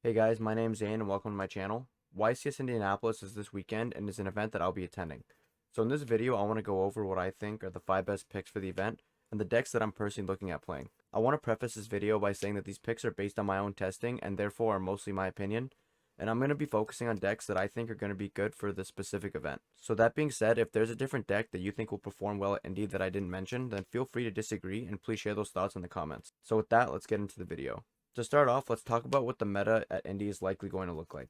Hey guys, my name's Zane and welcome to my channel. YCS Indianapolis is this weekend and is an event that I'll be attending. So in this video, I want to go over what I think are the 5 best picks for the event and the decks that I'm personally looking at playing. I want to preface this video by saying that these picks are based on my own testing and therefore are mostly my opinion, and I'm going to be focusing on decks that I think are going to be good for this specific event. So that being said, if there's a different deck that you think will perform well at Indy that I didn't mention, then feel free to disagree and please share those thoughts in the comments. So with that, let's get into the video. To start off, let's talk about what the meta at Indy is likely going to look like.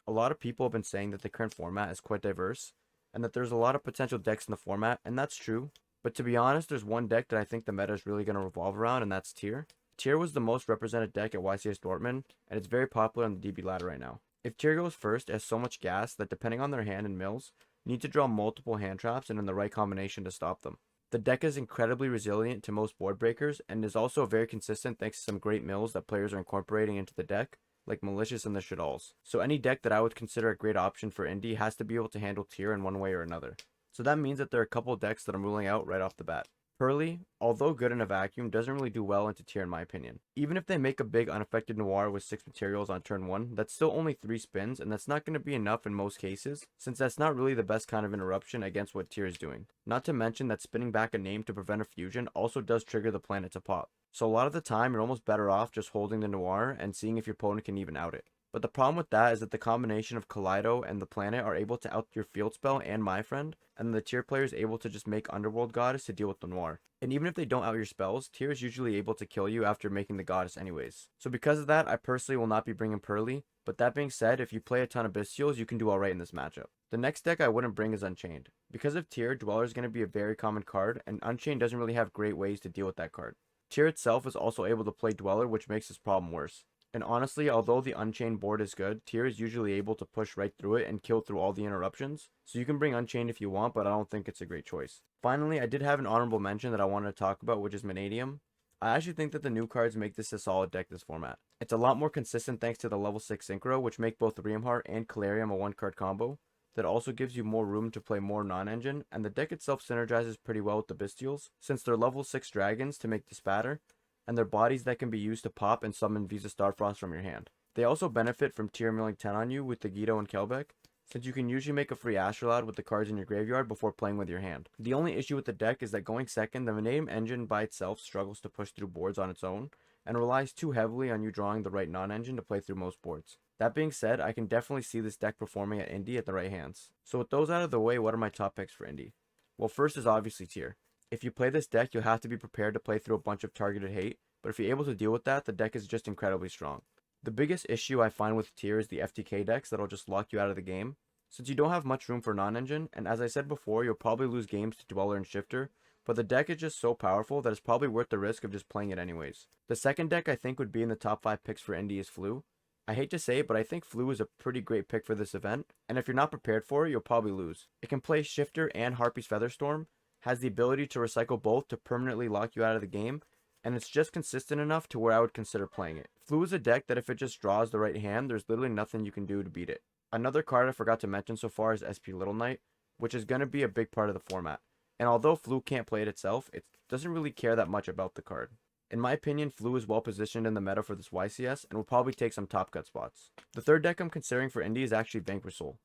A lot of people have been saying that the current format is quite diverse, and that there's a lot of potential decks in the format, and that's true. But to be honest, there's one deck that I think the meta is really going to revolve around, and that's Tier. Tier was the most represented deck at YCS Dortmund, and it's very popular on the DB ladder right now. If Tier goes first, it has so much gas that depending on their hand and mills, you need to draw multiple hand traps and in the right combination to stop them. The deck is incredibly resilient to most board breakers and is also very consistent thanks to some great mills that players are incorporating into the deck, like Malicious and the Shadalls. So any deck that I would consider a great option for Indy has to be able to handle Tier in one way or another. So that means that there are a couple of decks that I'm ruling out right off the bat. Pearly, although good in a vacuum, doesn't really do well into Tier in my opinion. Even if they make a big unaffected Noir with 6 materials on turn 1, that's still only 3 spins, and that's not going to be enough in most cases, since that's not really the best kind of interruption against what Tier is doing. Not to mention that spinning back a name to prevent a fusion also does trigger the planet to pop. So a lot of the time, you're almost better off just holding the Noir and seeing if your opponent can even out it. But the problem with that is that the combination of Kaleido and the planet are able to out your field spell and my friend, and the Tier player is able to just make Underworld Goddess to deal with the Noir. And even if they don't out your spells, Tier is usually able to kill you after making the Goddess anyways. So because of that, I personally will not be bringing Pearly, but that being said, if you play a ton of Bestials, you can do alright in this matchup. The next deck I wouldn't bring is Unchained. Because of Tier, Dweller is going to be a very common card, and Unchained doesn't really have great ways to deal with that card. Tier itself is also able to play Dweller, which makes this problem worse. And honestly, although the Unchained board is good, Tier is usually able to push right through it and kill through all the interruptions. So you can bring Unchained if you want, but I don't think it's a great choice. Finally, I did have an honorable mention that I wanted to talk about, which is Vanadium. I actually think that the new cards make this a solid deck this format. It's a lot more consistent thanks to the level 6 Synchro, which make both Riemhart and Calarium a 1-card combo. That also gives you more room to play more non-engine, and the deck itself synergizes pretty well with the Bestials, since they're level 6 dragons to make the spatter, and their bodies that can be used to pop and summon Visa Starfrost from your hand. They also benefit from Tier milling 10 on you with the Yugioh and Kelbeck, since you can usually make a free Astrolabe with the cards in your graveyard before playing with your hand. The only issue with the deck is that going second, the Vanadium engine by itself struggles to push through boards on its own, and relies too heavily on you drawing the right non-engine to play through most boards. That being said, I can definitely see this deck performing at Indy at the right hands. So with those out of the way, what are my top picks for Indy? Well, first is obviously Tier. If you play this deck, you'll have to be prepared to play through a bunch of targeted hate, but if you're able to deal with that, the deck is just incredibly strong. The biggest issue I find with Tier is the FTK decks that'll just lock you out of the game, since you don't have much room for non-engine, and as I said before, you'll probably lose games to Dweller and Shifter, but the deck is just so powerful that it's probably worth the risk of just playing it anyways. The second deck I think would be in the top 5 picks for Indy is Flu. I hate to say it, but I think Flu is a pretty great pick for this event, and if you're not prepared for it, you'll probably lose. It can play Shifter and Harpy's Featherstorm, has the ability to recycle both to permanently lock you out of the game, and it's just consistent enough to where I would consider playing it. Flu is a deck that if it just draws the right hand, there's literally nothing you can do to beat it. Another card I forgot to mention so far is SP Little Knight, which is going to be a big part of the format. And although Flu can't play it itself, it doesn't really care that much about the card. In my opinion, Flu is well positioned in the meta for this YCS and will probably take some top cut spots. The third deck I'm considering for Indy is actually Vanquish Soul.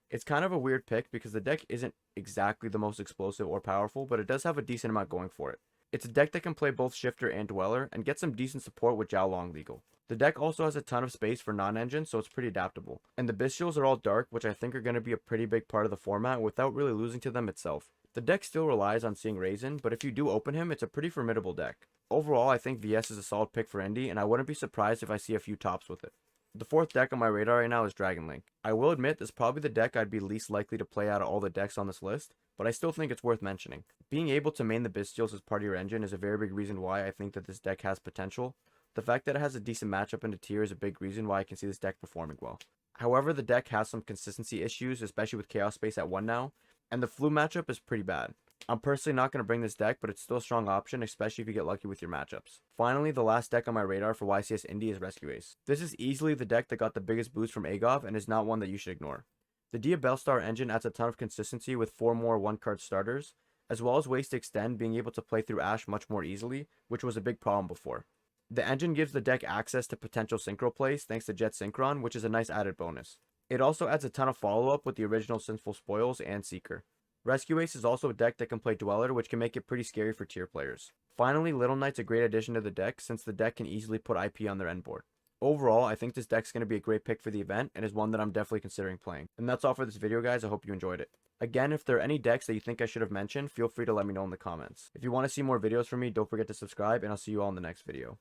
It's kind of a weird pick because the deck isn't exactly the most explosive or powerful, but it does have a decent amount going for it. It's a deck that can play both Shifter and Dweller, and get some decent support with Jiao Long Legal. The deck also has a ton of space for non-engine, so it's pretty adaptable. And the Bestials are all dark, which I think are going to be a pretty big part of the format without really losing to them itself. The deck still relies on seeing Raisin, but if you do open him, it's a pretty formidable deck. Overall, I think VS is a solid pick for Indy, and I wouldn't be surprised if I see a few tops with it. The fourth deck on my radar right now is Dragon Link. I will admit this is probably the deck I'd be least likely to play out of all the decks on this list, but I still think it's worth mentioning. Being able to main the Bestials as part of your engine is a very big reason why I think that this deck has potential. The fact that it has a decent matchup into Tier is a big reason why I can see this deck performing well. However, the deck has some consistency issues, especially with Chaos Space at 1 now, and the Flu matchup is pretty bad. I'm personally not going to bring this deck, but it's still a strong option, especially if you get lucky with your matchups. Finally, the last deck on my radar for YCS Indy is Rescue Ace. This is easily the deck that got the biggest boost from Agov and is not one that you should ignore. The Dia Bellstar engine adds a ton of consistency with 4 more 1-card starters, as well as ways to extend being able to play through Ash much more easily, which was a big problem before. The engine gives the deck access to potential synchro plays thanks to Jet Synchron, which is a nice added bonus. It also adds a ton of follow-up with the original Sinful Spoils and Seeker. Rescue Ace is also a deck that can play Dweller, which can make it pretty scary for tier players. Finally, Little Knight's a great addition to the deck since the deck can easily put IP on their end board. Overall, I think this deck's going to be a great pick for the event and is one that I'm definitely considering playing. And that's all for this video, guys. I hope you enjoyed it. Again, if there are any decks that you think I should have mentioned, feel free to let me know in the comments. If you want to see more videos from me, don't forget to subscribe, and I'll see you all in the next video.